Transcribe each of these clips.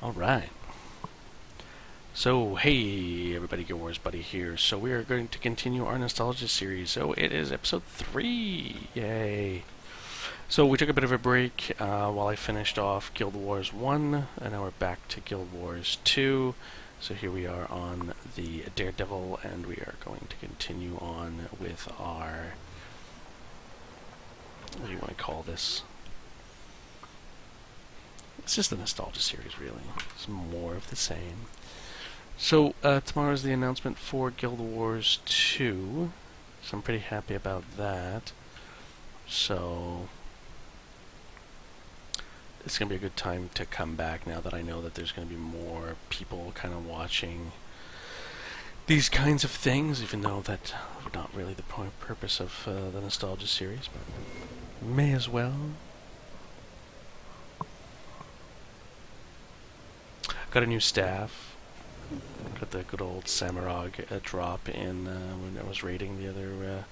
Alright. So, hey everybody, Guild Wars Buddy here. So we are going to continue our Nostalgia series. So it is episode 3! Yay! So we took a bit of a break while I finished off Guild Wars 1, and now we're back to Guild Wars 2. So here we are on the Daredevil, and we are going to continue on with our... what do you want to call this? It's just the Nostalgia series, really. It's more of the same. So, tomorrow's the announcement for Guild Wars 2, so I'm pretty happy about that. So, it's going to be a good time to come back now that I know that there's going to be more people kind of watching these kinds of things, even though that's not really the purpose of the Nostalgia series, but may as well. Got a new staff. Got the good old Samurag drop in when I was raiding the other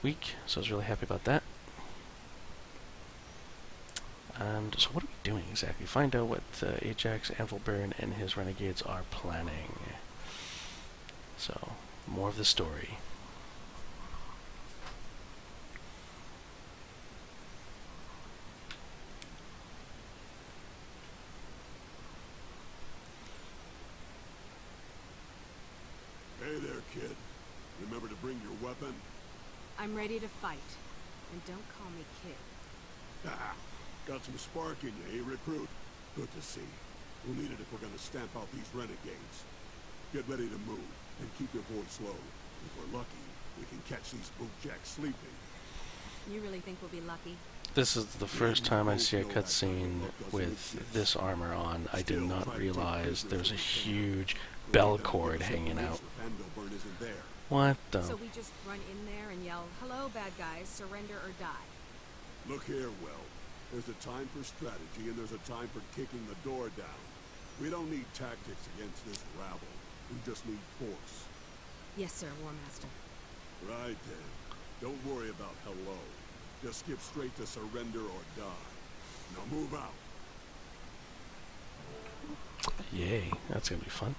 week, so I was really happy about that. And so what are we doing exactly? Find out what Ajax, Anvilburn, and his renegades are planning. So, more of the story. Hey there, kid. Remember to bring your weapon? I'm ready to fight. And don't call me kid. Ah, got some spark in you, eh, recruit? Good to see. We'll need it if we're gonna stamp out these renegades. Get ready to move, and keep your voice low. If we're lucky, we can catch these bootjacks sleeping. You really think we'll be lucky? This is the first time I see a cutscene with this armor on. I did not realize there's a huge bell cord hanging out. What the? So we just run in there and yell, "Hello, bad guys, surrender or die." Look here, Will. There's a time for strategy, and there's a time for kicking the door down. We don't need tactics against this rabble. We just need force. Yes, sir, War Master. Right then. Don't worry about hello. Just skip straight to surrender or die. Now move out. Yay, that's gonna be fun.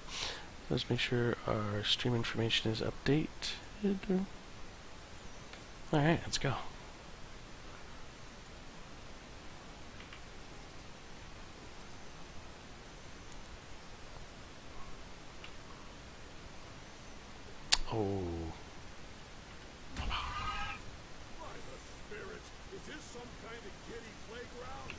Let's make sure our stream information is updated. Alright, let's go. Oh. By the spirits, is this some kind of kiddie playground?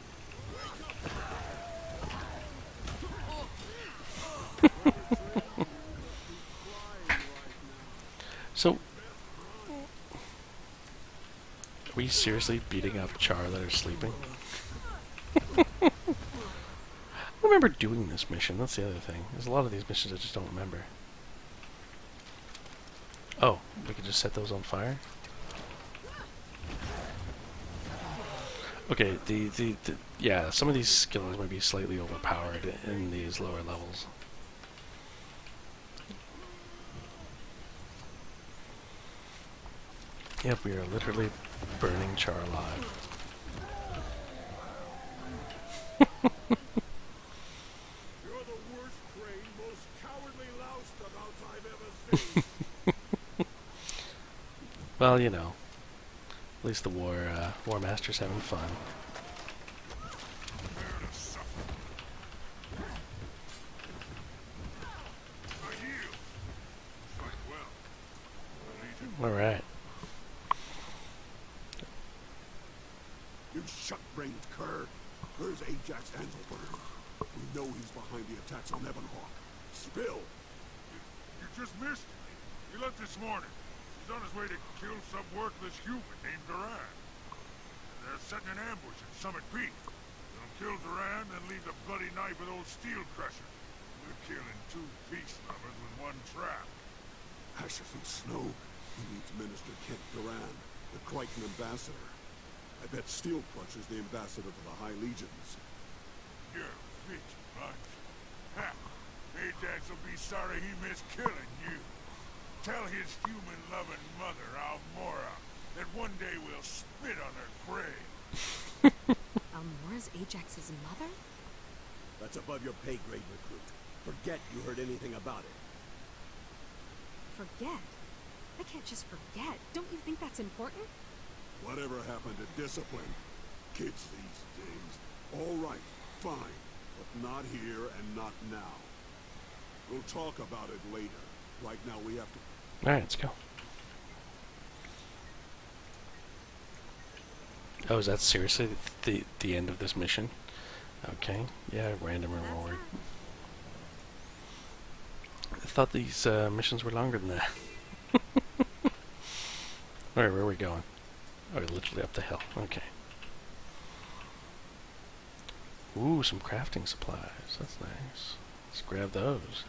So, are we seriously beating up Char that are sleeping? I remember doing this mission, that's the other thing. There's a lot of these missions I just don't remember. Oh, we could just set those on fire? Okay, yeah, some of these skills might be slightly overpowered in these lower levels. Yep, we are literally burning Char alive. You're the worst trained, most cowardly loustabouts I've ever seen. Well, you know, at least the War Master's having fun. Alright. You shut-brained cur. Where's Ajax Anvilburn? We know he's behind the attacks on Ebonhawk. Spill! You just missed it. He left this morning. He's on his way to kill some worthless human named Duran. They're setting an ambush at Summit Peak. They'll kill Duran, then leave the bloody knife with old Steel Crusher. We're killing two peace lovers with one trap. Ashes and snow. He meets Minister Kent Duran, the Crichton ambassador. I bet Steel Crusher's the ambassador for the High Legions. You're a bitch bunch. Ha! Ajax will be sorry he missed killing you. Tell his human-loving mother, Almora, that one day we'll spit on her grave. Almora's Ajax's mother? That's above your pay grade, recruit. Forget you heard anything about it. Forget? I can't just forget. Don't you think that's important? Whatever happened to discipline? Kids these days. All right, fine. But not here and not now. We'll talk about it later. Right now we have to... Alright, let's go. Oh, is that seriously the end of this mission? Okay. Yeah, random reward. I thought these missions were longer than that. Alright, where are we going? Oh, literally up the hill. Okay. Ooh, some crafting supplies. That's nice. Let's grab those.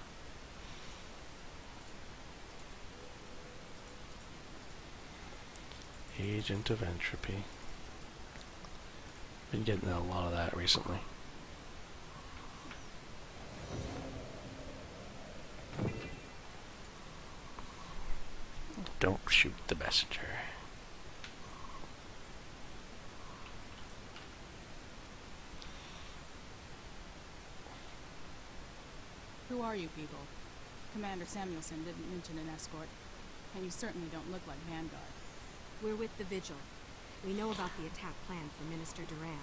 Agent of Entropy. Been getting a lot of that recently. Don't shoot the messenger. Who are you people? Commander Samuelson didn't mention an escort, and you certainly don't look like Vanguard. We're with the Vigil. We know about the attack plan for Minister Duran.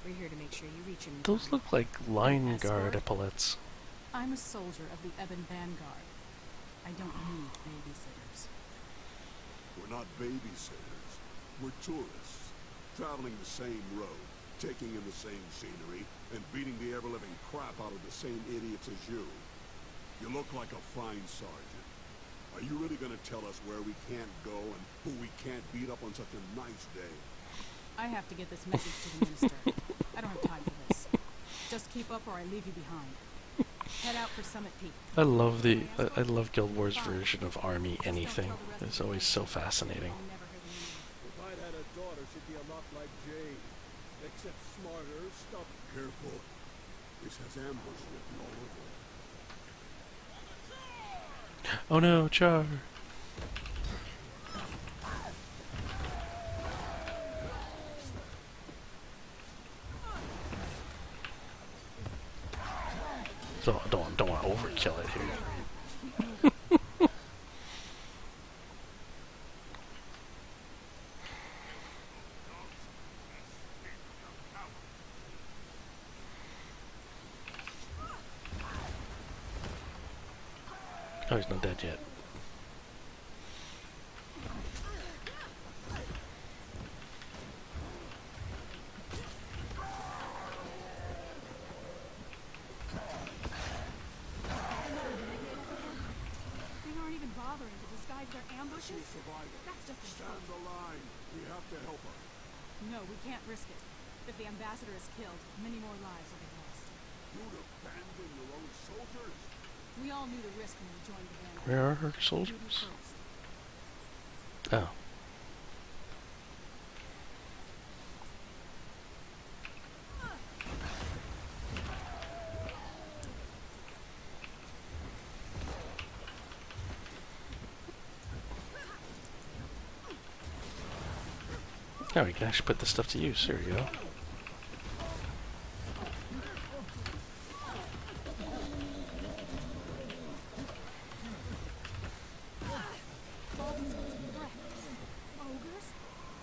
We're here to make sure you reach him. in Those time. look like line guard Escort? epaulets. I'm a soldier of the Ebon Vanguard. I don't need babysitters. We're not babysitters. We're tourists. Traveling the same road, taking in the same scenery, and beating the ever-living crap out of the same idiots as you. You look like a fine sergeant. Are you really gonna tell us where we can't go and who we can't beat up on such a nice day? I have to get this message to the Minister. I don't have time for this. Just keep up or I leave you behind. Head out for Summit Peak. I love Guild Wars' version of Army Anything. It's always so fascinating. I'll never hear the name. If I'd had a daughter, she'd be a lot like Jade. Except smarter, stubborn. Careful. This has ambush written all over it. Oh no, Char! Don't want to overkill it here. Oh, he's not dead yet. They aren't even bothering to disguise their ambushes. She's surviving. That's just Stand the line. We have to help her. No, we can't risk it. If the ambassador is killed, many more lives will be lost. You'd abandon your own soldiers? We all knew the risk when we joined the Vanguard. Where are her Duty soldiers? first. Oh. Oh, we can actually put this stuff to use. There we go. Ogres?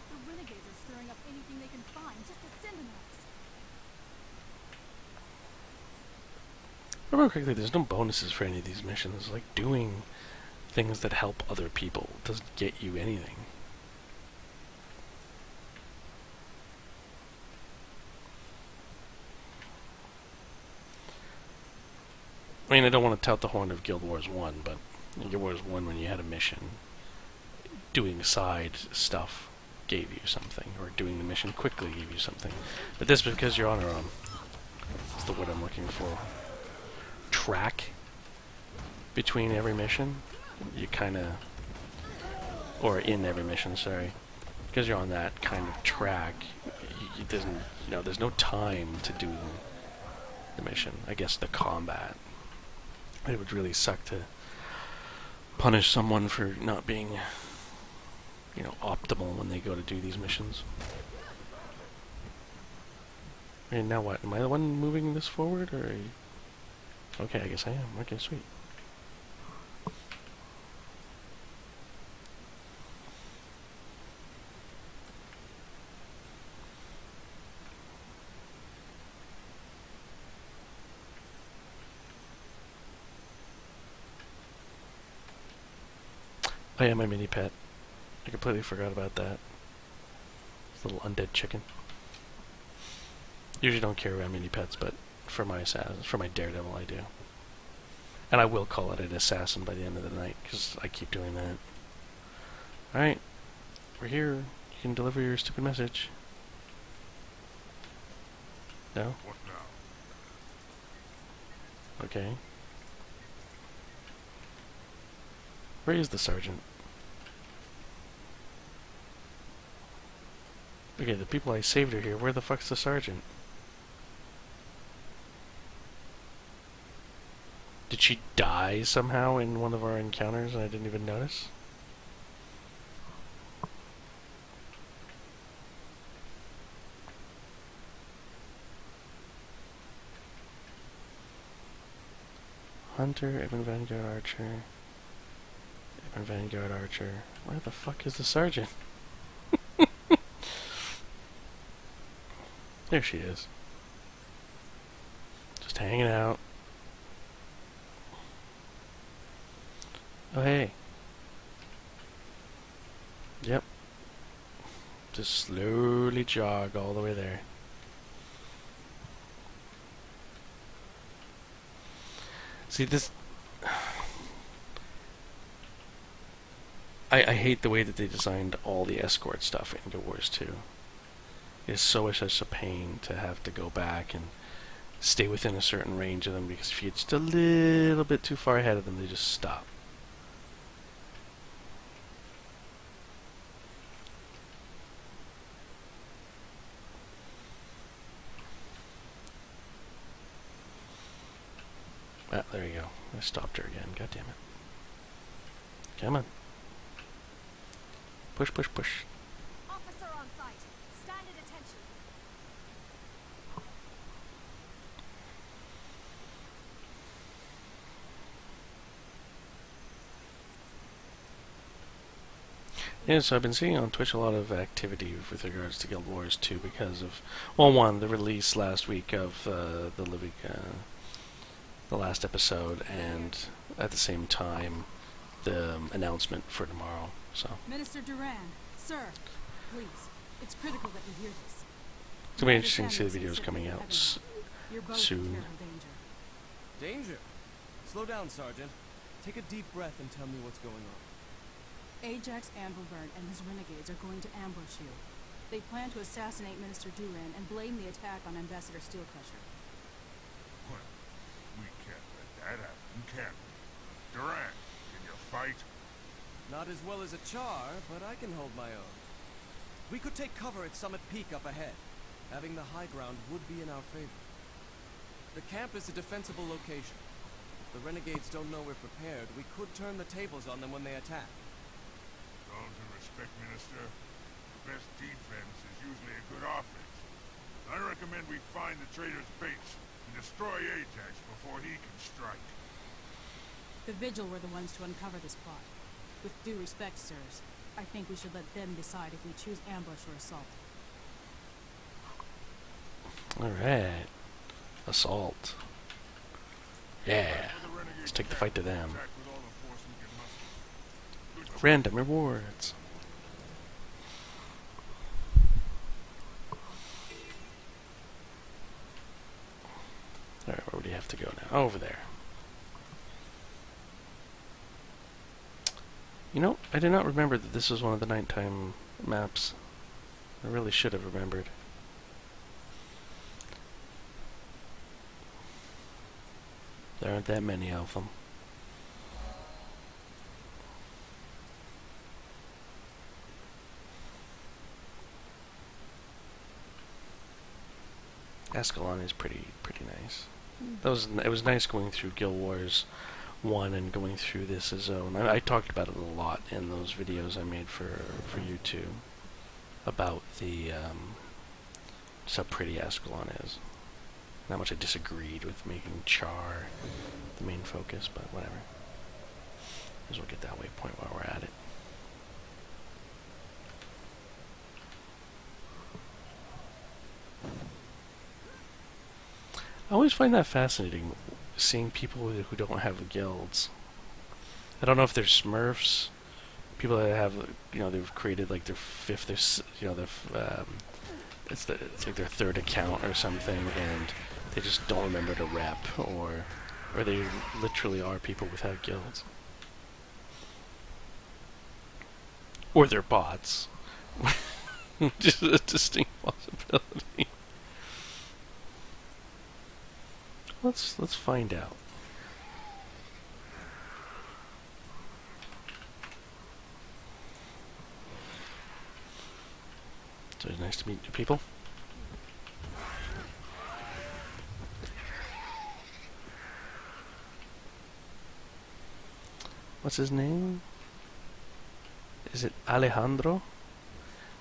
The renegades are stirring up anything they can find just to send them at us. Remember quickly, there's no bonuses for any of these missions. Like, doing things that help other people doesn't get you anything. I mean, I don't want to tout the horn of Guild Wars 1, but in Guild Wars 1, when you had a mission, doing side stuff gave you something, or doing the mission quickly gave you something. But this, because you're on your own, that's the word I'm looking for. Track between every mission, you kind of, or in every mission, sorry, because you're on that kind of track, it doesn't, you know, there's no time to do the mission. I guess the combat. It would really suck to punish someone for not being, you know, optimal when they go to do these missions. And now what? Am I the one moving this forward, or are you... Okay, I guess I am. Okay, sweet. Oh yeah, my mini pet. I completely forgot about that. This little undead chicken. Usually don't care about mini pets, but for my Daredevil I do. And I will call it an assassin by the end of the night, because I keep doing that. Alright. We're here. You can deliver your stupid message. No? What now? Okay. Where is the sergeant? Okay, the people I saved are here. Where the fuck's the sergeant? Did she die somehow in one of our encounters and I didn't even notice? Hunter, Evan Vanguard Archer. Evan Vanguard Archer. Where the fuck is the sergeant? There she is. Just hanging out. Oh, hey. Yep. Just slowly jog all the way there. See, this... I hate the way that they designed all the escort stuff in Guild Wars 2. It's such a pain to have to go back and stay within a certain range of them, because if you get just a little bit too far ahead of them, they just stop. Ah, there you go. I stopped her again. God damn it. Come on. Push, push, push. Officer on site. Stand at attention. Yeah, so I've been seeing on Twitch a lot of activity with regards to Guild Wars 2 because of, well, one, the release last week of the last episode, and at the same time, the announcement for tomorrow. So Minister Duran, sir, please. It's critical that you hear this. it's gonna be interesting to see the videos coming out You're both soon. in terrible danger. Danger? Slow down, Sergeant. Take a deep breath and tell me what's going on. Ajax Anvilburn and his renegades are going to ambush you. They plan to assassinate Minister Duran and blame the attack on Ambassador Steelcrusher. Well, we can't let that happen, can we? Duran, can you fight? Not as well as a Char, but I can hold my own. We could take cover at Summit Peak up ahead. Having the high ground would be in our favor. The camp is a defensible location. If the renegades don't know we're prepared, we could turn the tables on them when they attack. With all due respect, Minister, the best defense is usually a good offense. I recommend we find the traitor's base and destroy Ajax before he can strike. The Vigil were the ones to uncover this plot. With due respect, sirs, I think we should let them decide if we choose ambush or assault. Alright. Assault. Yeah. Let's take the fight to them. Attack with all the force we can muster. Good Random rewards. Alright, where would you have to go now? Over there. You know, I did not remember that this was one of the nighttime maps. I really should have remembered. There aren't that many of them. Ascalon is pretty nice. It was nice going through Guild Wars 1 and going through this zone. I talked about it a lot in those videos I made for YouTube about the Just how pretty Ascalon is. Not much I disagreed with making Char the main focus, but whatever. Might as well get that waypoint while we're at it. I always find that fascinating, seeing people who don't have guilds. I don't know if they're Smurfs, people that have, you know, they've created like their fifth, you know, it's like their third account or something, and they just don't remember to rep, or they literally are people without guilds, or they're bots. Just a distinct possibility. Let's find out. It's always nice to meet new people. What's his name? Is it Alejandro?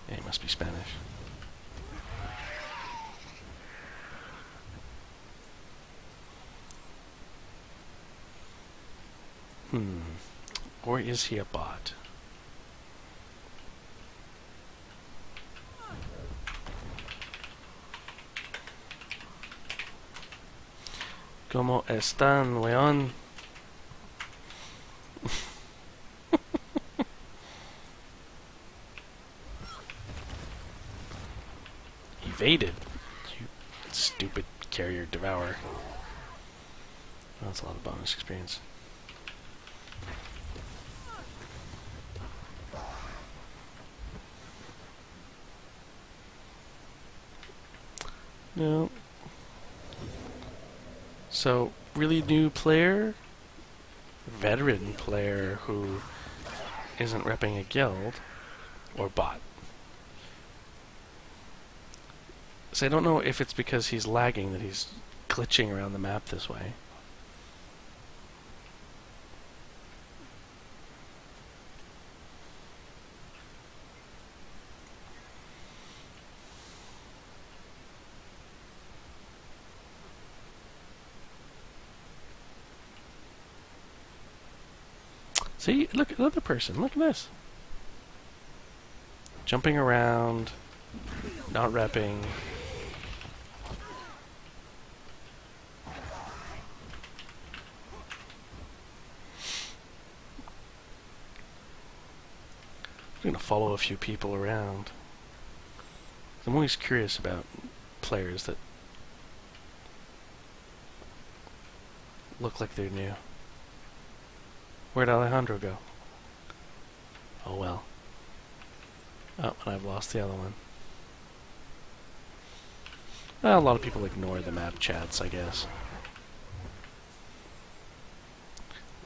Yeah, he must be Spanish. Or is he a bot? ¿Cómo están, weón? Evaded. You stupid carrier devourer. Well, that's a lot of bonus experience. No. So, really new player, veteran player who isn't repping a guild, or bot. So I don't know if it's because he's lagging that he's glitching around the map this way. See, look, another person. Look at this. Jumping around, not repping. I'm gonna follow a few people around. I'm always curious about players that look like they're new. Where'd Alejandro go? Oh well. Oh, and I've lost the other one. Well, a lot of people ignore the map chats, I guess.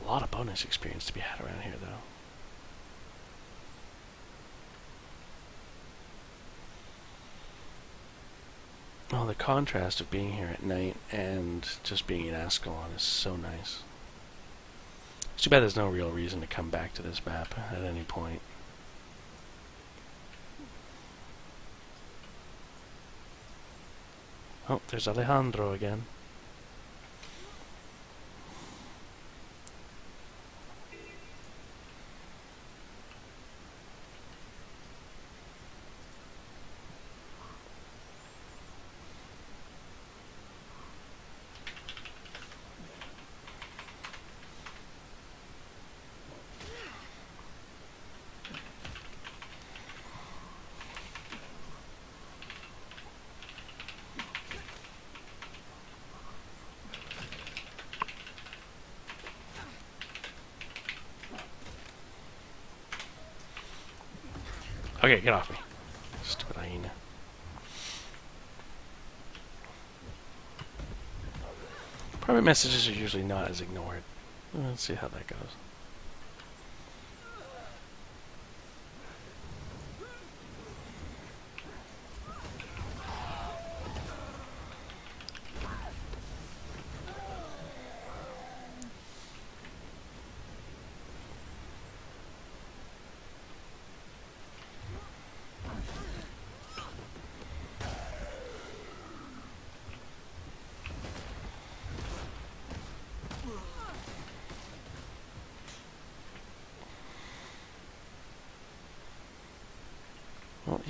A lot of bonus experience to be had around here, though. Oh, the contrast of being here at night and just being in Ascalon is so nice. It's too bad there's no real reason to come back to this map at any point. Oh, there's Alejandro again. Okay, get off me. Stupid hyena. Private messages are usually not as ignored. Let's see how that goes.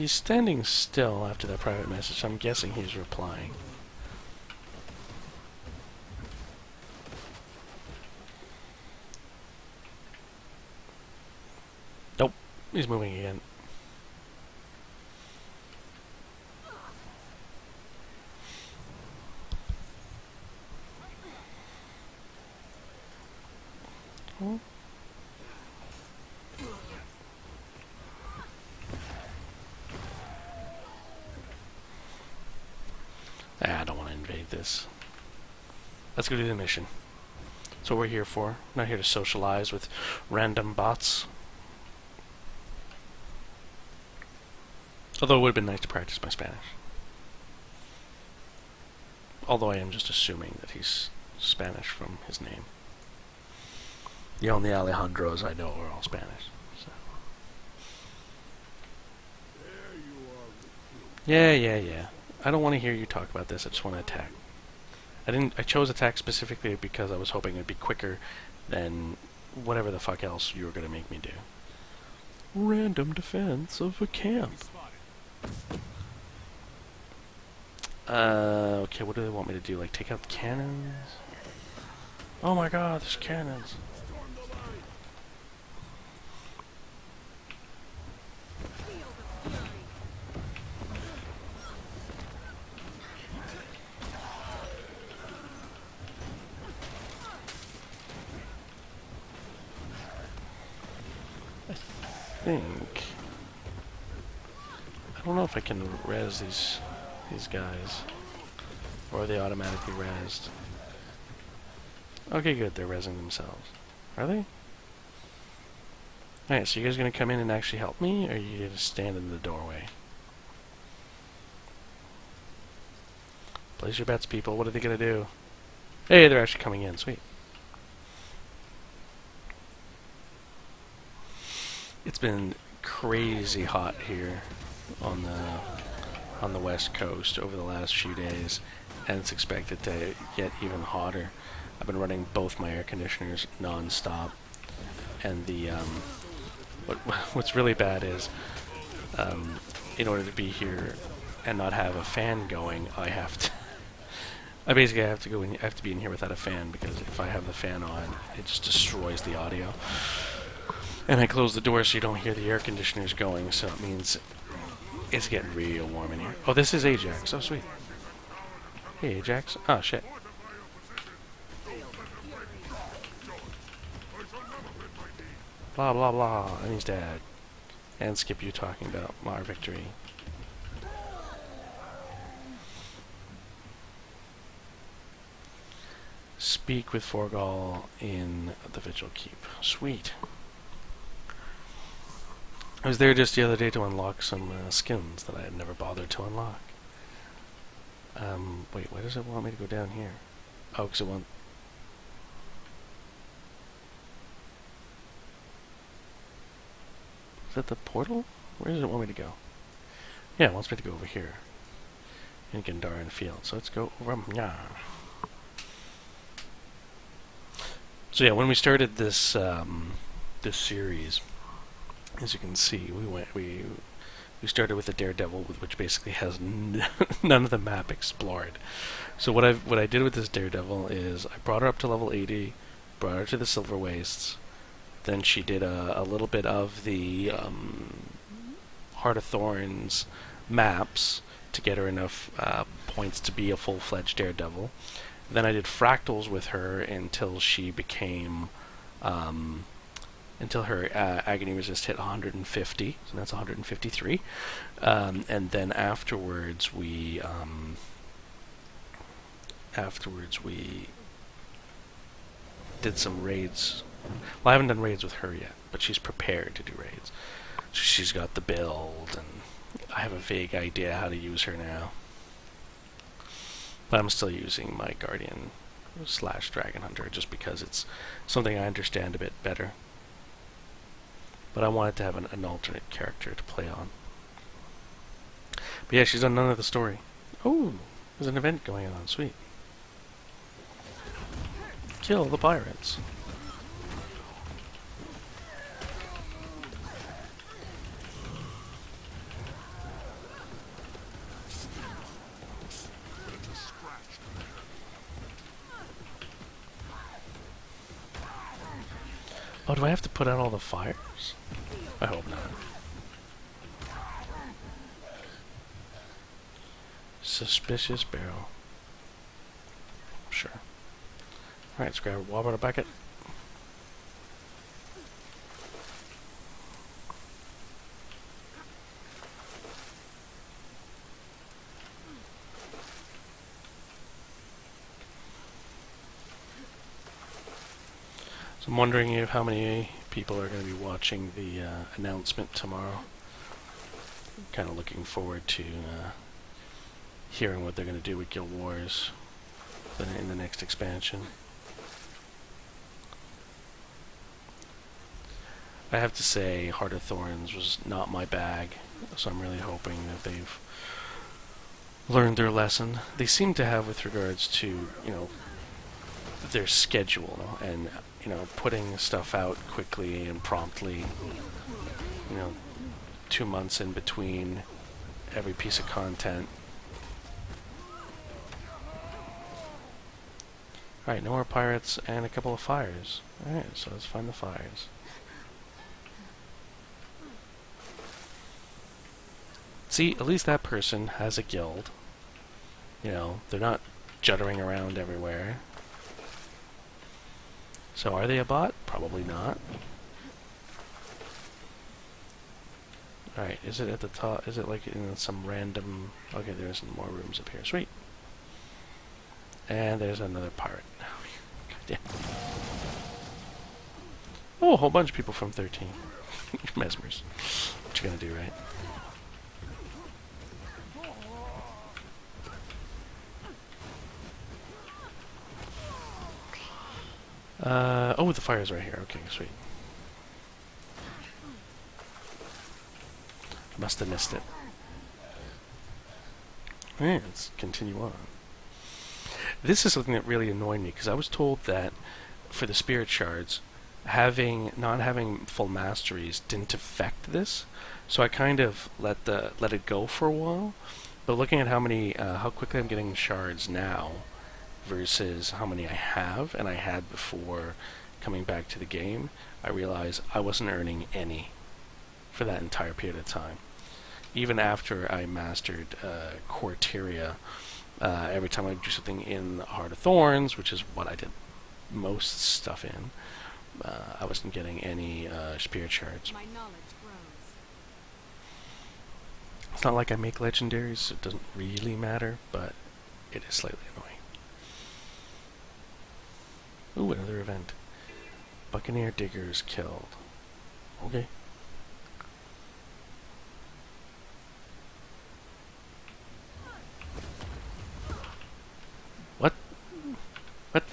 He's standing still after that private message, so I'm guessing he's replying. Nope, he's moving again. Hmm? I don't want to invade this. Let's go do the mission. That's what we're here for. Not here to socialize with random bots. Although it would have been nice to practice my Spanish. Although I am just assuming that he's Spanish from his name. The only Alejandros I know are all Spanish. So. There you are, recruit. Yeah. I don't want to hear you talk about this. I just want to attack. I chose attack specifically because I was hoping it'd be quicker than whatever the fuck else you were going to make me do. Random defense of a camp. Okay, what do they want me to do? Like, take out the cannons? Oh my god, there's cannons. Storm the line. I don't know if I can res these guys. Or are they automatically resed? Okay, good, they're resing themselves. Are they? Alright, so you guys gonna come in and actually help me, or are you gonna stand in the doorway? Place your bets, people. What are they gonna do? Hey, they're actually coming in. Sweet. It's been crazy hot here on the West Coast over the last few days, and it's expected to get even hotter. I've been running both my air conditioners non-stop, and the what's really bad is in order to be here and not have a fan going, I basically have to be in here without a fan, because if I have the fan on, it just destroys the audio. And I close the door so you don't hear the air conditioners going, so it means it's getting real warm in here. Oh, this is Ajax. Oh, sweet. Hey, Ajax. Oh, shit. Blah, blah, blah. And he's dead. And Skip, you talking about our victory. Speak with Forgal in the Vigil Keep. Sweet. I was there just the other day to unlock some skins that I had never bothered to unlock. Wait, why does it want me to go down here? Oh, because it wants... Is that the portal? Where does it want me to go? Yeah, it wants me to go over here. In Gandarian Field. So let's go over... Yeah. So yeah, when we started this this series, as you can see, we started with the Daredevil, which basically has none of the map explored. So what I did with this Daredevil is I brought her up to level 80, brought her to the Silver Wastes, then she did a little bit of the Heart of Thorns maps to get her enough points to be a full-fledged Daredevil. Then I did fractals with her until she became, until her agony resist hit 150, so that's 153. And then afterwards we did some raids. Well, I haven't done raids with her yet, but she's prepared to do raids. So she's got the build, and I have a vague idea how to use her now. But I'm still using my Guardian / Dragon Hunter just because it's something I understand a bit better. But I wanted to have an alternate character to play on. But yeah, she's done none of the story. Oh, there's an event going on. Sweet. Kill the pirates. Oh, do I have to put out all the fires? I hope not. Suspicious barrel. Sure. Alright, let's grab a water bucket. So I'm wondering if how many people are going to be watching the announcement tomorrow. Kind of looking forward to hearing what they're going to do with Guild Wars in the next expansion. I have to say, Heart of Thorns was not my bag, so I'm really hoping that they've learned their lesson. They seem to have with regards to, you know, their schedule and, you know, putting stuff out quickly and promptly, you know, 2 months in between every piece of content. Alright, no more pirates and a couple of fires. Alright, so let's find the fires. See, at least that person has a guild. You know, they're not juddering around everywhere. So are they a bot? Probably not. Alright, is it at the top? Is it like in some random... Okay, there's more rooms up here. Sweet. And there's another pirate. God damn. Oh, a whole bunch of people from 13. Mesmers. What you gonna do, right? Oh, the fire's right here. Okay, sweet. I must have missed it. Alright, let's continue on. This is something that really annoyed me, because I was told that for the spirit shards, not having full masteries didn't affect this, so I kind of let it go for a while. But looking at how quickly I'm getting shards now versus how many I have and I had before coming back to the game, I realized I wasn't earning any for that entire period of time. Even after I mastered Corteria, every time I do something in Heart of Thorns, which is what I did most stuff in, I wasn't getting any spirit shards. My knowledge grows. It's not like I make legendaries, so it doesn't really matter, but it is slightly annoying. Ooh, another event. Buccaneer Diggers killed. Okay. What? What?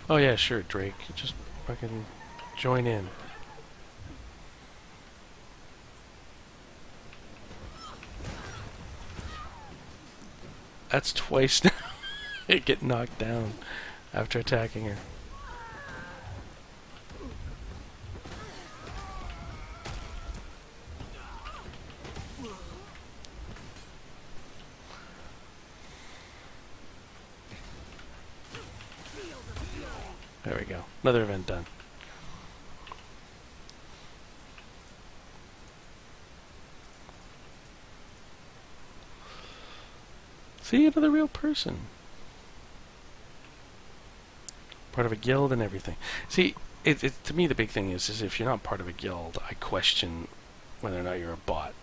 Oh yeah, sure, Drake. Just fucking join in. That's twice now. It get knocked down after attacking her. There we go. Another event done. See, another real person. Part of a guild and everything. See, to me the big thing is if you're not part of a guild, I question whether or not you're a bot.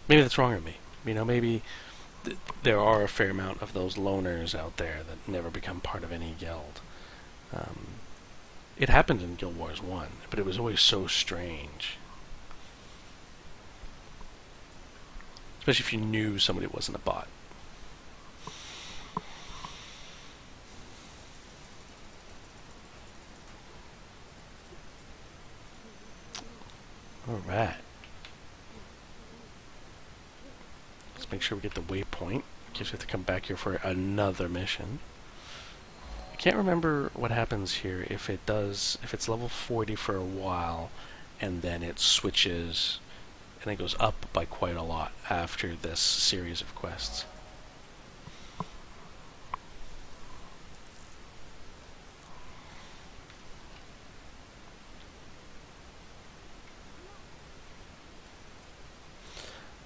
Maybe that's wrong with me. You know, maybe there are a fair amount of those loners out there that never become part of any guild. It happened in Guild Wars 1, but it was always so strange. Especially if you knew somebody wasn't a bot. Alright. Let's make sure we get the waypoint, in case we have to come back here for another mission. I can't remember what happens here if it's level 40 for a while, and then it switches, and it goes up by quite a lot after this series of quests.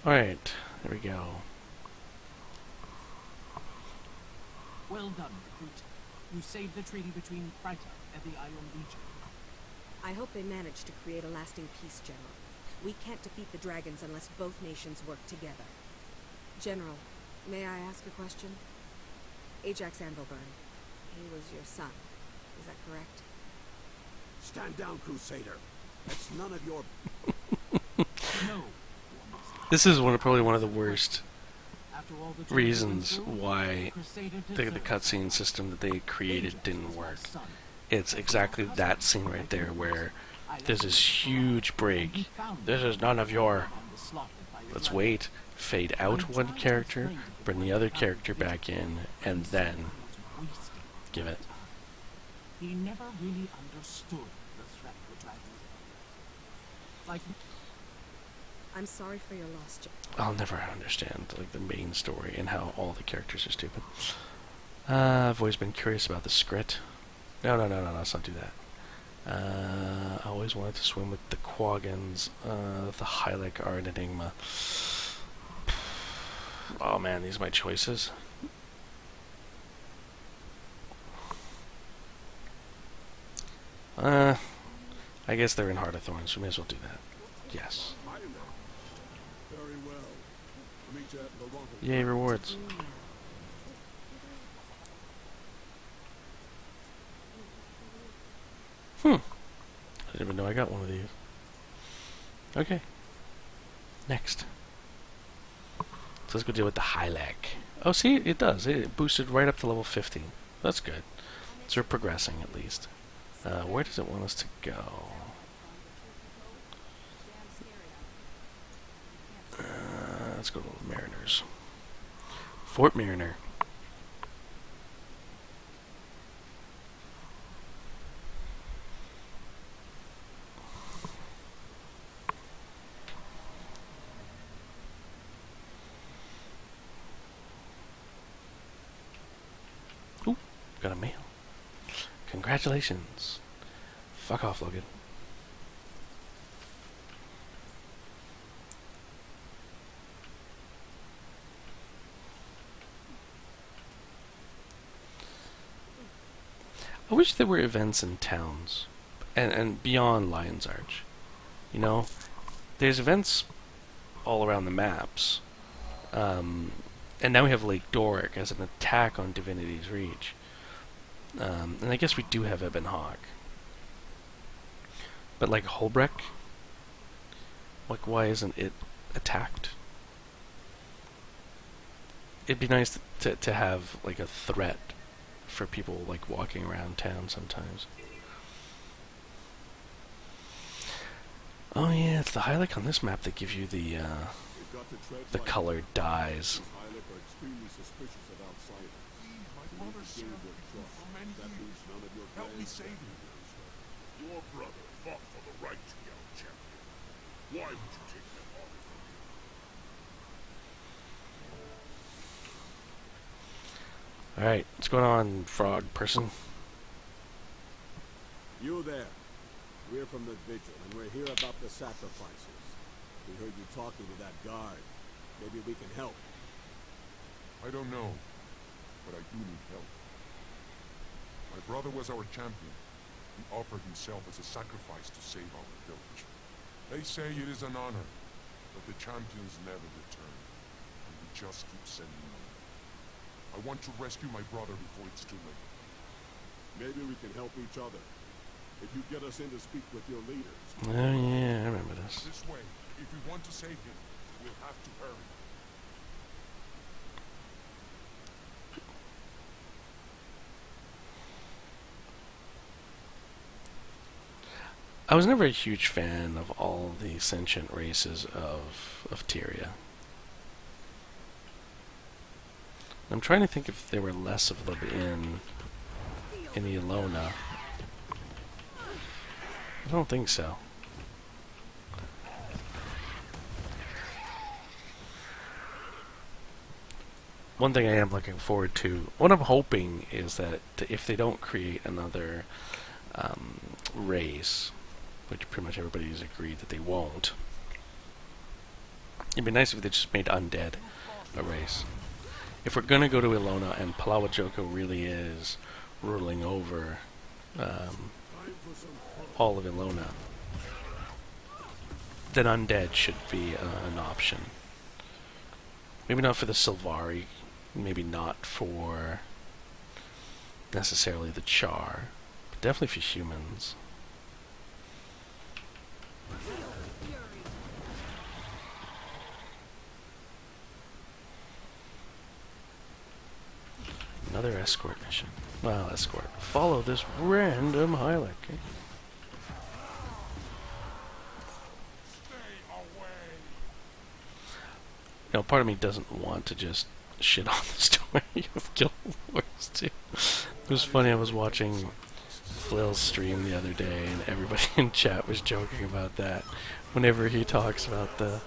Alright, there we go. Well done, recruit. You saved the treaty between Kryta and the Ion Legion. I hope they manage to create a lasting peace, General. We can't defeat the dragons unless both nations work together. General, may I ask a question? Ajax Anvilburn, he was your son, is that correct? Stand down, Crusader. That's none of your... No. This is probably one of the worst After all the reasons through, why Crusader the deserves cutscene system that they created Ajax didn't was my work. son. It's exactly that scene right there where I left there's this huge He break. found This me is none of your... and was slaughtered by your Let's dragon. wait, fade out one character, bring the other character back in, and then He was wasting give it. time. He never really understood the threat the dragons posed. Like I'm sorry for your loss, General. I'll never understand like the main story and how all the characters are stupid. I've always been curious about the script. No, let's not do that. I always wanted to swim with the Quaggins. The Hylic are an enigma. Oh man, these are my choices. I guess they're in Heart of Thorns, so we may as well do that. Yes. Very well. I'll meet you at the Ronto. Yay, rewards. I didn't even know I got one of these. Okay. Next. So let's go deal with the Hylac. Oh, see, it does. It boosted right up to level 50. That's good. So we're progressing, at least. Where does it want us to go? Let's go to the Mariners. Fort Mariner. Ooh, got a mail. Congratulations. Fuck off, Logan. I wish there were events in towns and beyond Lion's Arch. You know, there's events all around the maps. And now we have Lake Doric as an attack on Divinity's Reach. And I guess we do have Ebon Hawk. But like Holbreck, like why isn't it attacked? It'd be nice to have like a threat for people like walking around town sometimes. Oh yeah, it's the Hylic on this map that gives you the You've got to tread lightly. colored dyes. These Hylic are extremely suspicious of outsiders. My You brother need to gain served their with you trust. for many That years. means none of your Help me plans save can him. be Your brother fought for the right to young champion. Why would you take them off from him? Alright, what's going on, frog person? You there. We're from the Vigil, and we're here about the sacrifices. We heard you talking to that guard. Maybe we can help. I don't know, but I do need help. My brother was our champion. He offered himself as a sacrifice to save our village. They say it is an honor, but the champions never return, and we just keep sending money. I want to rescue my brother before it's too late. Maybe we can help each other. If you get us in to speak with your leaders. Oh yeah, I remember this. This way, if we want to save him, we'll have to hurry. I was never a huge fan of all the sentient races of Tyria. I'm trying to think if there were less of them in Ilona. I don't think so. One thing I am looking forward to, what I'm hoping is that if they don't create another race, which pretty much everybody's agreed that they won't, It'd be nice if they just made Undead a race. If we're gonna go to Ilona and Palawajoko really is ruling over all of Ilona, then Undead should be an option. Maybe not for the Sylvari, maybe not for necessarily the Char, but definitely for humans. Another escort mission. Well, escort. Follow this random Hylic. You know, part of me doesn't want to just shit on the story of Guild Wars 2. It was funny, I was watching Flill's stream the other day, and everybody in chat was joking about that. Whenever he talks about the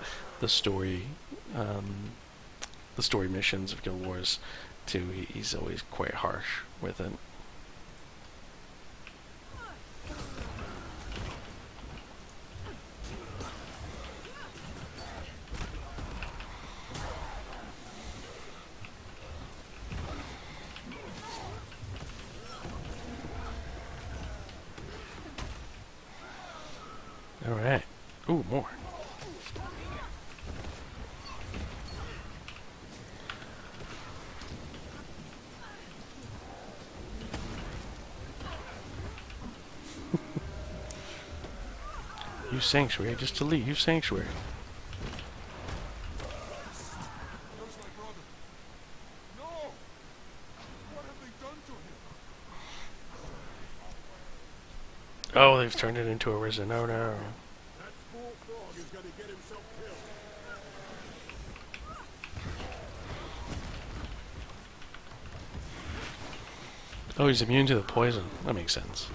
story missions of Guild Wars 2, he's always quite harsh with it. Alright. Ooh, more. Use Sanctuary just to leave Sanctuary. Where's my brother? No! What have they done to him? Oh, they've turned it into a Risen. Oh no. That fool frog is gonna get himself killed. Oh, he's immune to the poison. That makes sense.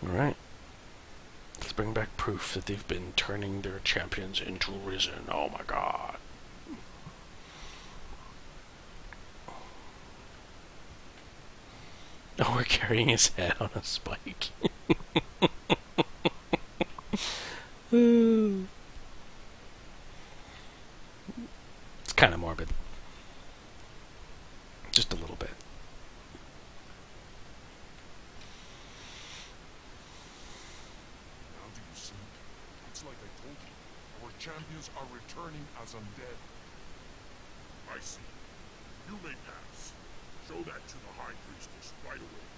Alright. Let's bring back proof that they've been turning their champions into Risen. Oh my god. Oh, we're carrying his head on a spike. It's kind of morbid. Just a little bit. Now do you see? It's like I told you. Our champions are returning as undead. I see. You may pass. Show that to the High Priestess right away.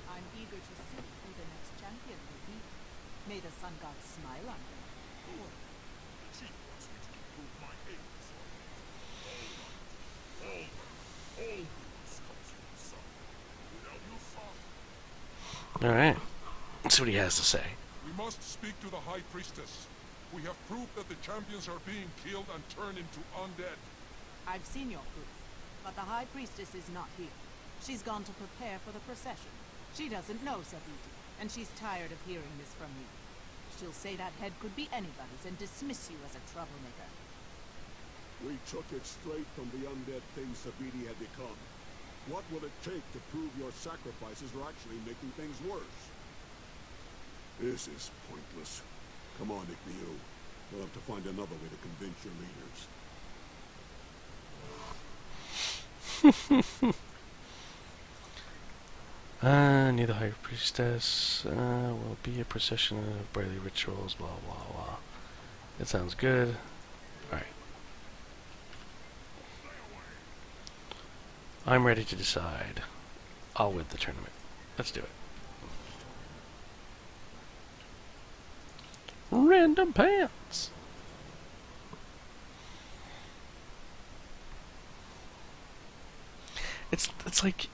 I'm eager to see who the next champion will be. May the sun god smile on them. The chief wants me to improve my aim, so all goodness comes from the sun. Without your son, Alright. Let's see what he has to say. we must speak to the High Priestess. We have proof that the champions are being killed and turned into undead. I've seen your proof, but the High Priestess is not here. She's gone to prepare for the procession. She doesn't know Sabiti, and she's tired of hearing this from you. She'll say that head could be anybody's and dismiss you as a troublemaker. We took it straight from the undead thing Sabiti had become. What will it take to prove your sacrifices are actually making things worse? This is pointless. Come on, Igniu. We'll have to find another way to convince your leaders. Near the High Priestess will be a procession of brightly rituals, blah blah blah. It sounds good. Alright. I'm ready to decide. I'll win the tournament. Let's do it. Random pants! It's like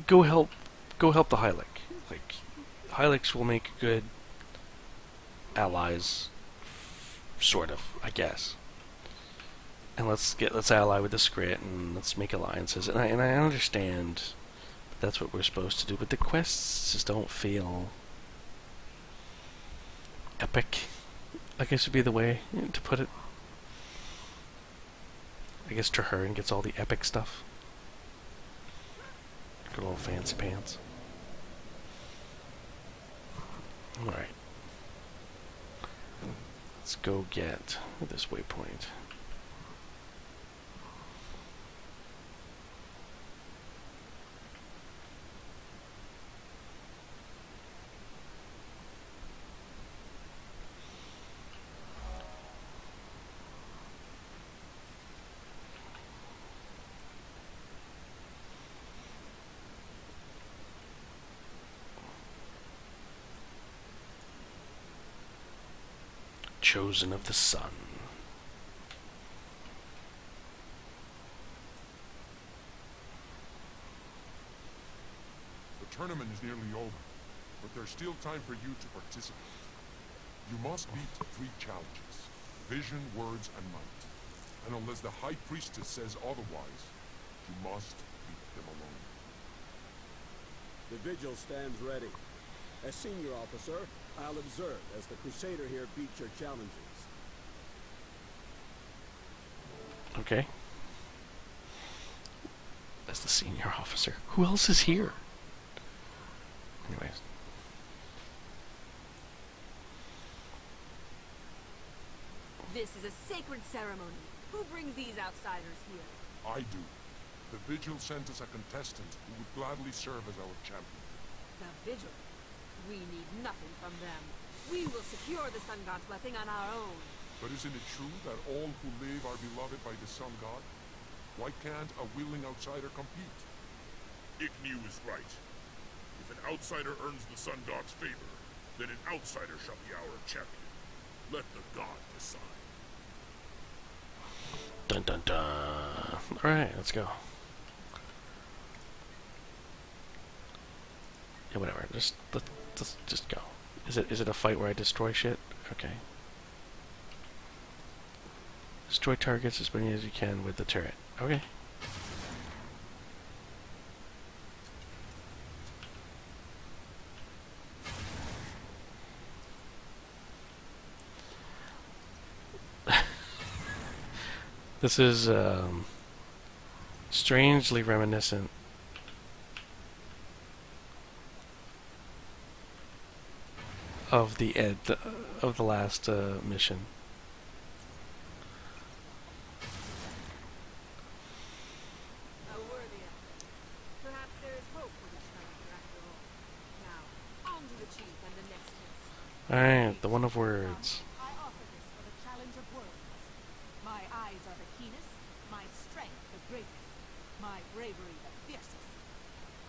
go help the Hylic. Like Hylics will make good allies, sort of, I guess. And let's ally with the Skrit and let's make alliances. And I understand that's what we're supposed to do, but the quests just don't feel epic, I guess would be the way to put it. I guess Trahearn gets all the epic stuff. her little fancy pants. Alright. Let's go get this waypoint. Chosen of the Sun. The tournament is nearly over, but there's still time for you to participate. You must beat 3 challenges: vision, words, and might. And unless the High Priestess says otherwise, you must beat them alone. The vigil stands ready. As senior officer, I'll observe as the Crusader here beats your challenges. Okay. As the senior officer. Who else is here? Anyways. This is a sacred ceremony. Who brings these outsiders here? I do. The Vigil sent us a contestant who would gladly serve as our champion. The Vigil? We need nothing from them. We will secure the Sun God's blessing on our own. But isn't it true that all who live are beloved by the Sun God? Why can't a willing outsider compete? Ichnew is right. If an outsider earns the Sun God's favor, then an outsider shall be our champion. Let the God decide. Dun dun dun. Alright, let's go. Yeah, whatever. Let's just go. Is it a fight where I destroy shit? Okay. Destroy targets as many as you can with the turret. Okay. This is strangely reminiscent of the of the last mission. A worthy effort. Perhaps there is hope for this challenger after all. Now, on to the chief and the next test. Alright, the one of words. I offer this for the challenge of words. My eyes are the keenest, my strength the greatest, my bravery the fiercest.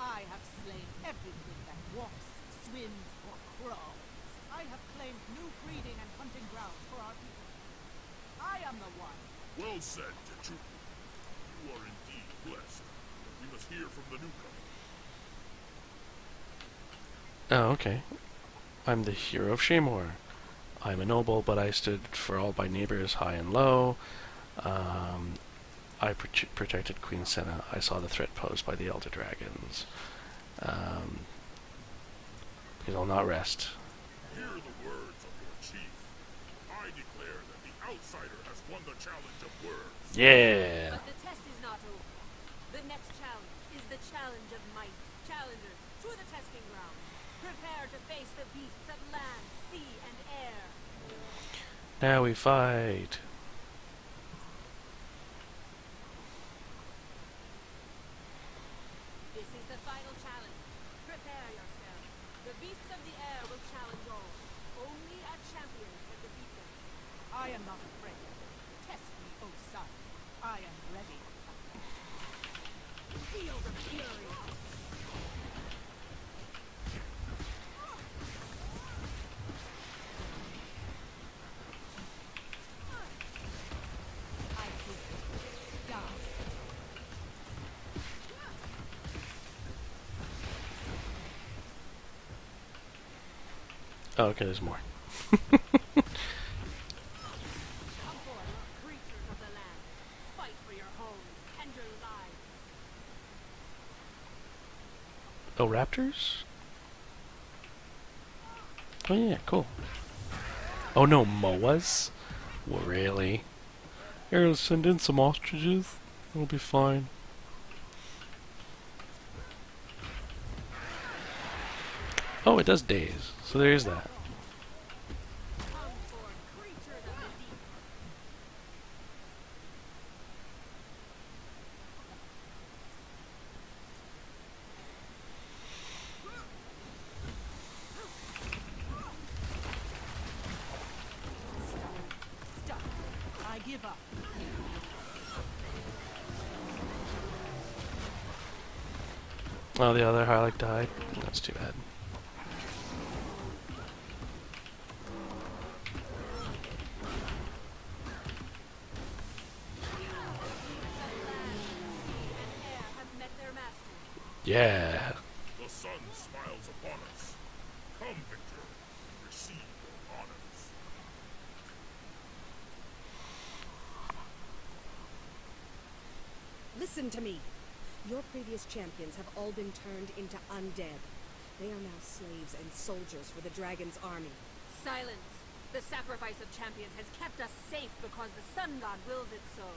I have slain everything that walks, swims, or crawls. I have claimed new breeding and hunting grounds for our people. I am the one. Well said, Tetruk. You are indeed blessed. We must hear from the newcomer. Oh, okay. I'm the hero of Shamor. I'm a noble, but I stood for all my neighbors, high and low. I protected Queen Senna. I saw the threat posed by the Elder Dragons. Because I'll not rest. Hear the words of your chief. I declare that the outsider has won the challenge of words. Yeah! But the test is not over. The next challenge is the challenge of might. Challengers, to the testing ground. Prepare to face the beasts of land, sea, and air. Now we fight. This is the final challenge. Prepare yourselves. The beasts of the air will challenge all. Only a champion can defeat them. I am not afraid. Test me, O sun. I am ready. Feel the fury. I will die. Oh, okay, there's more. Come forth, creatures of the land. Fight for your homes and your lives. Oh, raptors? Oh yeah, cool. Oh no, moas? Well, really? Here, let's send in some ostriches. It'll be fine. Oh, it does daze. So there is that. Come forth, creatures of the deep. Stop. I give up. Oh, the other Hylic died. That's too bad. Yeah. The sun smiles upon us. Come, Victor, and receive your honors. Listen to me. Your previous champions have all been turned into undead. They are now slaves and soldiers for the Dragon's army. Silence! The sacrifice of champions has kept us safe because the Sun God wills it so.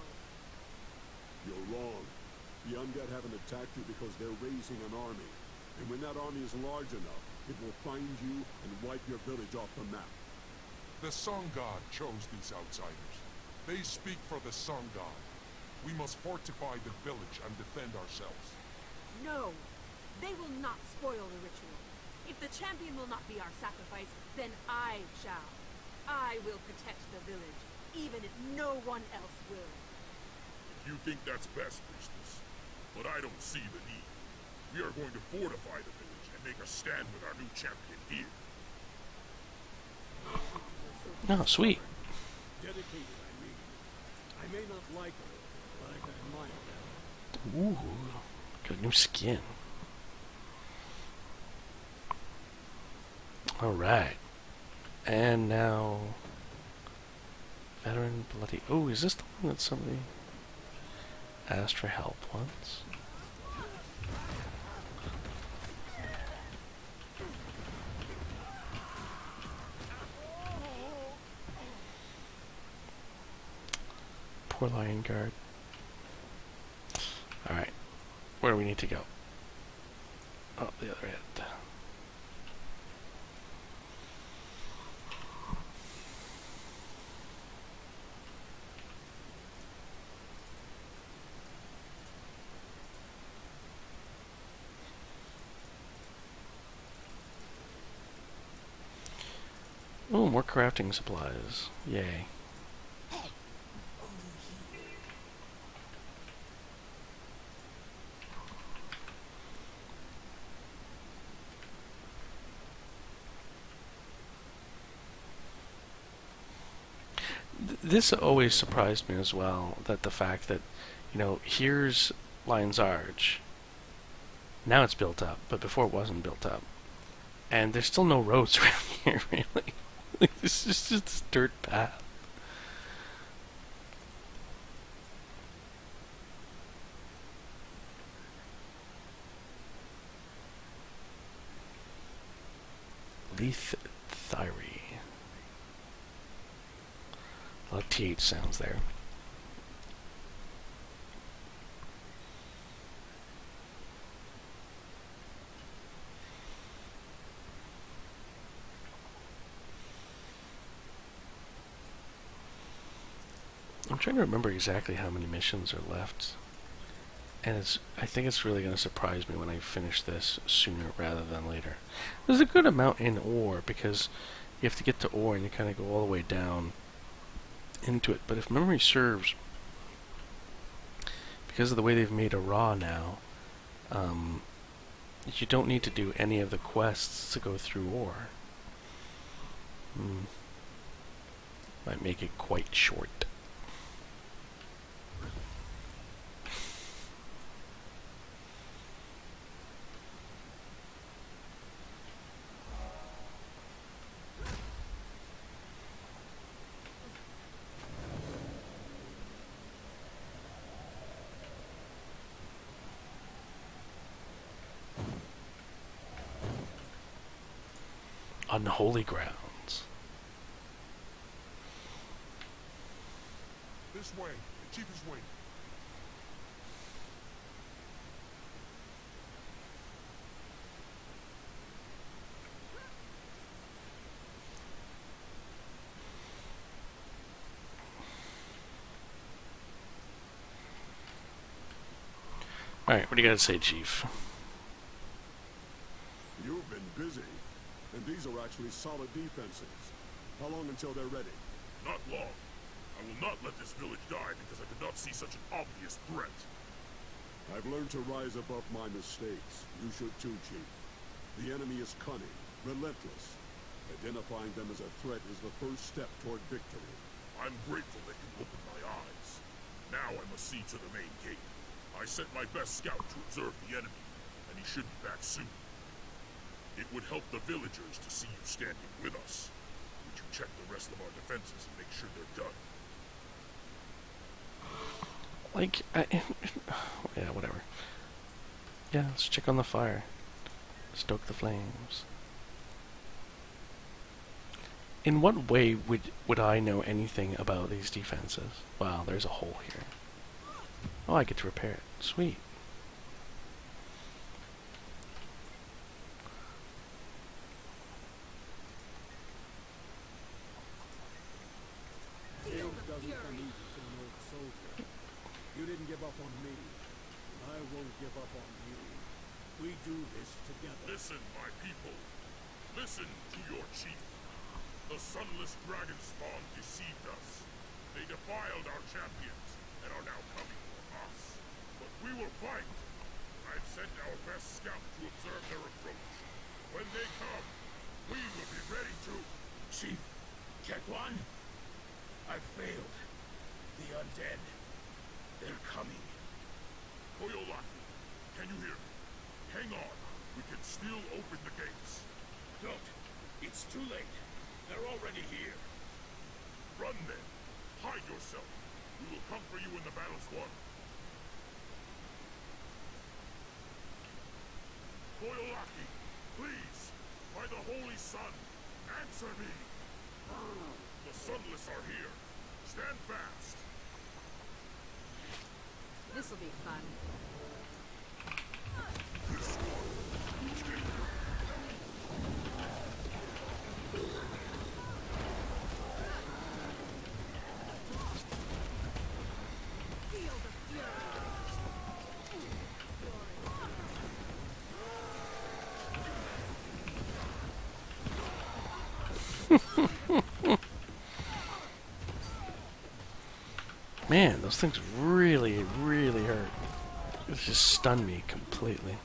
You're wrong. The undead haven't attacked you because they're raising an army. And when that army is large enough, it will find you and wipe your village off the map. The Sun God chose these outsiders. They speak for the Sun God. We must fortify the village and defend ourselves. No! They will not spoil the ritual. If the champion will not be our sacrifice, then I shall. I will protect the village, even if no one else will. If you think that's best, Priestess, but I don't see the need. We are going to fortify the village and make a stand with our new champion here. Oh, sweet. Dedicated, I mean. I may not like her, but I can admire her. Ooh, got a new skin. Alright. And now... Veteran Bloody... Oh, is this the one that somebody asked for help once? Poor Lion Guard. Alright. Where do we need to go? Oh, the other end. Oh, more crafting supplies. Yay. This always surprised me as well, that the fact that, you know, here's Lion's Arch. Now it's built up, but before it wasn't built up. And there's still no roads around here, really. Like, this is just this dirt path. Leith Thyri. A lot of TH sounds there. I'm trying to remember exactly how many missions are left. And I think it's really going to surprise me when I finish this sooner rather than later. There's a good amount in ore because you have to get to ore and you kind of go all the way down into it. But if memory serves, because of the way they've made a raw now, you don't need to do any of the quests to go through ore. Might make it quite short. Unholy grounds. This way. The chief is waiting. Alright, what do you gotta say, Chief? You've been busy. And these are actually solid defenses. How long until they're ready? Not long. I will not let this village die because I could not see such an obvious threat. I've learned to rise above my mistakes. You should too, Chief. The enemy is cunning, relentless. Identifying them as a threat is the first step toward victory. I'm grateful that you opened my eyes. Now I must see to the main gate. I sent my best scout to observe the enemy, and he should be back soon. It would help the villagers to see you standing with us. Would you check the rest of our defenses and make sure they're done? Like, yeah, whatever. Yeah, let's check on the fire. Stoke the flames. In what way would I know anything about these defenses? Wow, there's a hole here. Oh, I get to repair it. Sweet. Doesn't come easy to an old soldier. You didn't give up on me. I won't give up on you. We do this together. Listen, my people. Listen to your chief. The sunless dragon spawn deceived us. They defiled our champions and are now coming for us. But we will fight. I've sent our best scout to observe their approach. When they come, we will be ready to... Chief, check one. I've failed. The undead. They're coming. Koyolaki, can you hear me? Hang on. We can still open the gates. Don't. It's too late. They're already here. Run then. Hide yourself. We will come for you when the battle's won. Koyolaki, please, by the Holy Sun, answer me. The Sunless are here. Stand fast. This'll be fun. Man, those things really, really hurt. It just stunned me completely.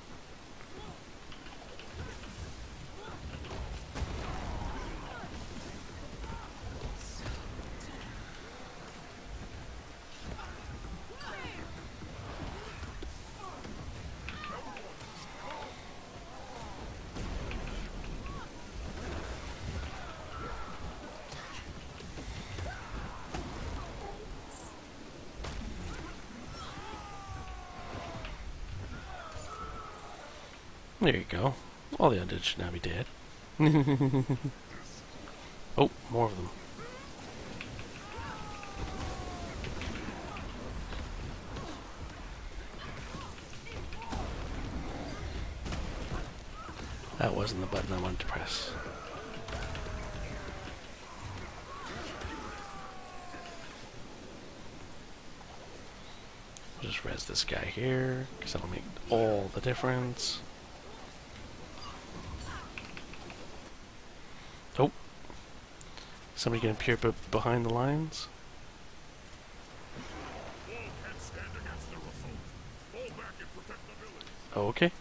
There you go. All the undead should now be dead. Oh, more of them. That wasn't the button I wanted to press. I'll just res this guy here, because that'll make all the difference. Oh. Somebody gonna appear behind the lines? All can stand against their assault. Fall back and protect the village. Oh, okay.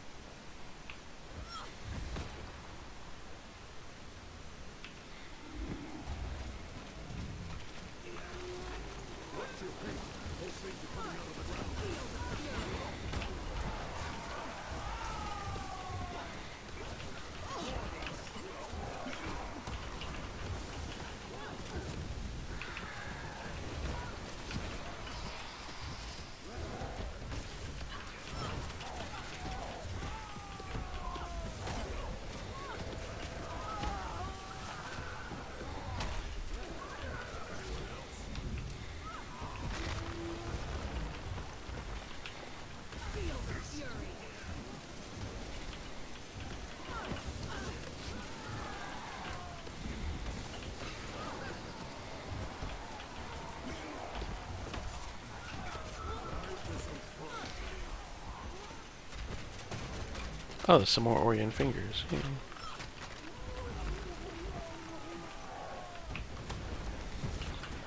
Oh, there's some more Orient fingers. Yeah.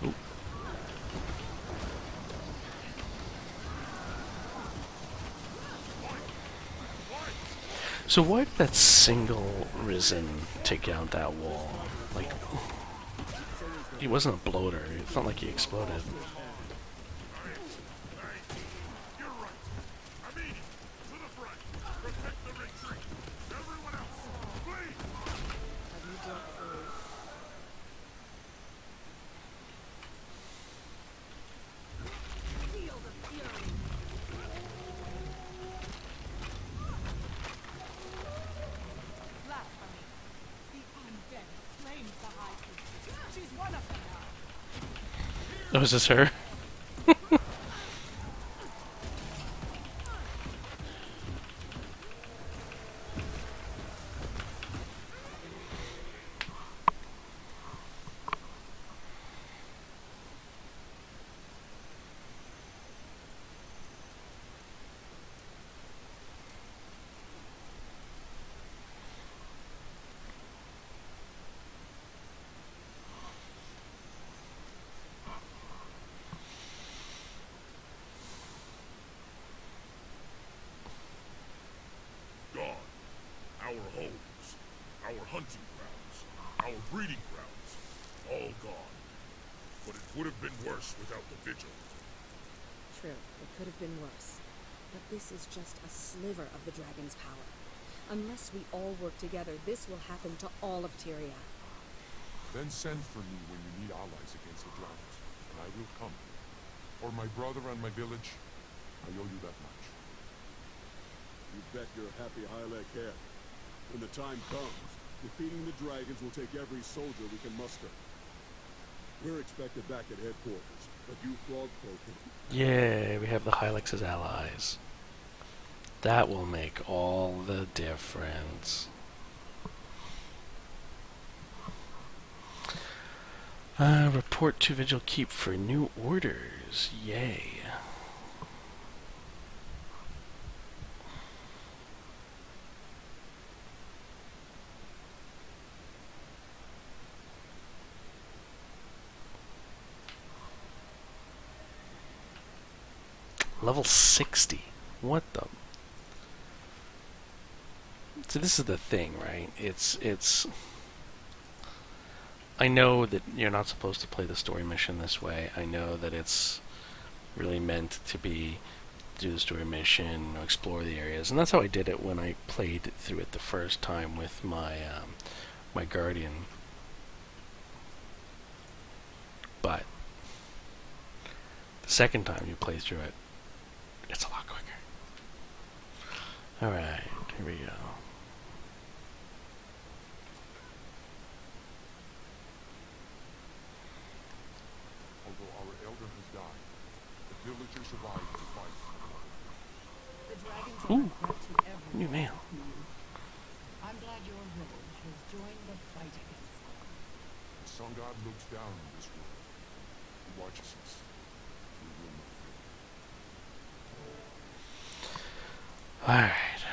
Ooh. So why did that single Risen take out that wall? Like, he wasn't a bloater. It's not like he exploded. You're right. Amini, to the front. Protect the retreat. Everyone else, flee! Feel the fury. Blasphemy. The undead claims the High Priestess. She's one of them now. Oh, is this her? Gone. Our homes, our hunting grounds, our breeding grounds, all gone. But it would have been worse without the vigil. True, it could have been worse. But this is just a sliver of the dragon's power. Unless we all work together, this will happen to all of Tyria. Then send for me when you need allies against the dragons, and I will come. For my brother and my village, I owe you that much. You bet your happy Hylek head. When the time comes, defeating the dragons will take every soldier we can muster. We're expected back at headquarters, but you frogfolk... Yeah, we have the Hylics as allies. That will make all the difference. Report to Vigil Keep for new orders. Yay. Level 60. What the... So this is the thing, right? It's... I know that you're not supposed to play the story mission this way. I know that it's really meant to be do the story mission, explore the areas, and that's how I did it when I played through it the first time with my my Guardian. But the second time you play through it, it's a lot quicker. Alright, here we go. Although our elder has died, the villagers survived the fight. The dragons Ooh, are a threat to everyone. new mail. I'm glad your village has joined the fight against them. The sun god looks down on this world. He watches us. We will not fail. Alright.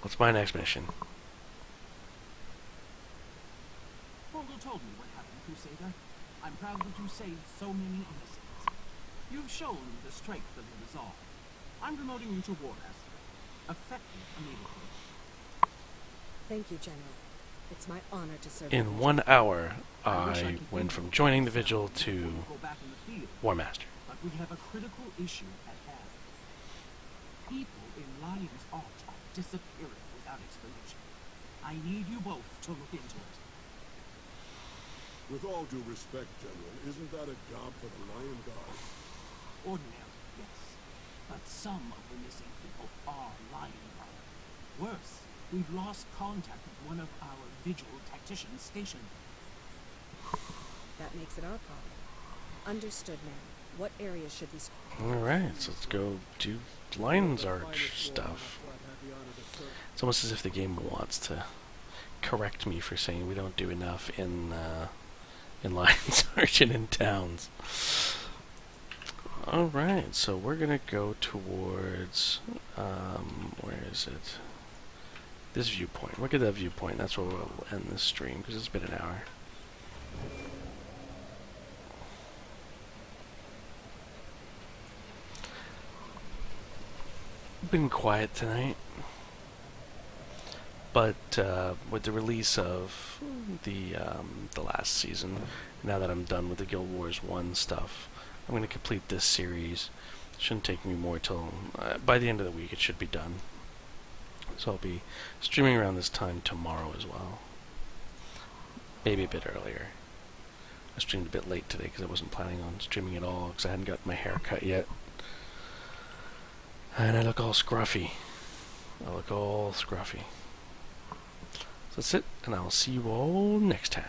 What's my next mission? Voldo told me what happened, Crusader. I'm proud that you saved so many innocents. You've shown the strength of your resolve. I'm promoting you to War Master, effective immediately. Thank you, General. It's my honor to serve In the 1 hour, I wish I I could went think from of joining the myself Vigil before to we go back in the field, War Master. but we have a critical issue at hand. People in Lion's Arch are disappearing without explanation. I need you both to look into it. With all due respect, General, isn't that a job for the Lion Guard? Ordinarily, yes. But some of the missing people are Lion Guard. Worse, we've lost contact with one of our Vigil tacticians stationed. That makes it our problem. Understood, ma'am. What areas should we... Alright, so let's go do Lion's Arch stuff. It's almost as if the game wants to correct me for saying we don't do enough in Lion's Arch and in towns. Alright, so we're gonna go towards, where is it? this viewpoint. Look at that viewpoint. That's where we'll end this stream, because it's been an hour. Been quiet tonight, but with the release of the last season, now that I'm done with the Guild Wars 1 stuff, I'm going to complete this series. Shouldn't take me more till by the end of the week it should be done. So I'll be streaming around this time tomorrow as well. Maybe a bit earlier. I streamed a bit late today because I wasn't planning on streaming at all because I hadn't got my hair cut yet. And I look all scruffy. So that's it, and I'll see you all next time.